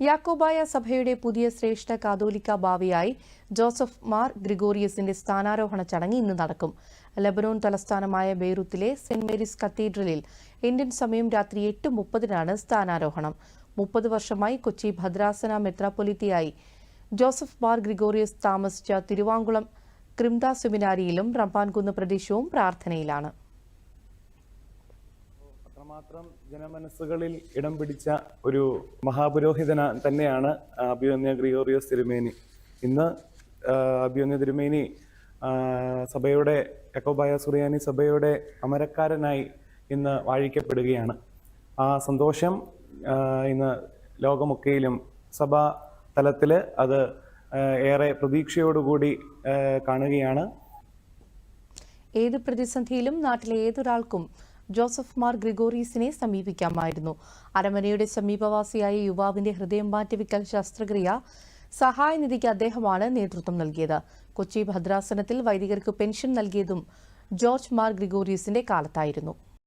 യാക്കോബായ സഭയുടെ പുതിയ ശ്രേഷ്ഠ കാതോലിക്ക ബാവയായി ജോസഫ് മാർ ഗ്രിഗോറിയസിന്റെ സ്ഥാനാരോഹണ ചടങ്ങ് ഇന്ന് നടക്കും. ലബനോൻ തലസ്ഥാനമായ ബെയ്റൂത്തിലെ സെന്റ് മേരീസ് കത്തീഡ്രലിൽ ഇന്ത്യൻ സമയം രാത്രി 8:30 സ്ഥാനാരോഹണം. 30 വർഷമായി കൊച്ചി ഭദ്രാസന മെത്രാപ്പൊലീത്തയായി ജോസഫ് മാർ ഗ്രിഗോറിയസ് താമസിച്ച തിരുവാങ്കുളം ക്രിംദ സെമിനാരിയിലും റമ്പാൻകുന്ന് പ്രദേശവും പ്രാർത്ഥനയിലാണ്. അത്രമാത്രം ജനമനസ്സുകളിൽ ഇടം പിടിച്ച ഒരു മഹാപുരോഹിതന തന്നെയാണ് അഭിമന്യ ഗ്രിഗോറിയോസ് തിരുമേനി. ഇന്ന് അഭിമന്യ തിരുമേനി സഭയുടെ യാക്കോബായ സുറിയാനി സഭയുടെ അമരക്കാരനായി ഇന്ന് വാഴിക്കപ്പെടുകയാണ്. ആ സന്തോഷം ഇന്ന് ലോകമൊക്കെയിലും സഭാ തലത്തിൽ അത് ഏറെ പ്രതീക്ഷയോടുകൂടി കാണുകയാണ്. ഏത് പ്രതിസന്ധിയിലും നാട്ടിലെ ഏതൊരാൾക്കും ജോസഫ് മാർ ഗ്രിഗോറിയസിനെ സമീപിക്കാമായിരുന്നു. അരമനയുടെ സമീപവാസിയായ യുവാവിന്റെ ഹൃദയം മാറ്റിവെക്കൽ ശസ്ത്രക്രിയ സഹായനിധിക്ക് അദ്ദേഹമാണ് നേതൃത്വം നൽകിയത്. കൊച്ചി ഭദ്രാസനത്തിൽ വൈദികർക്ക് പെൻഷൻ നൽകിയതും ജോർജ് മാർ ഗ്രിഗോറിയസിന്റെ കാലത്തായിരുന്നു.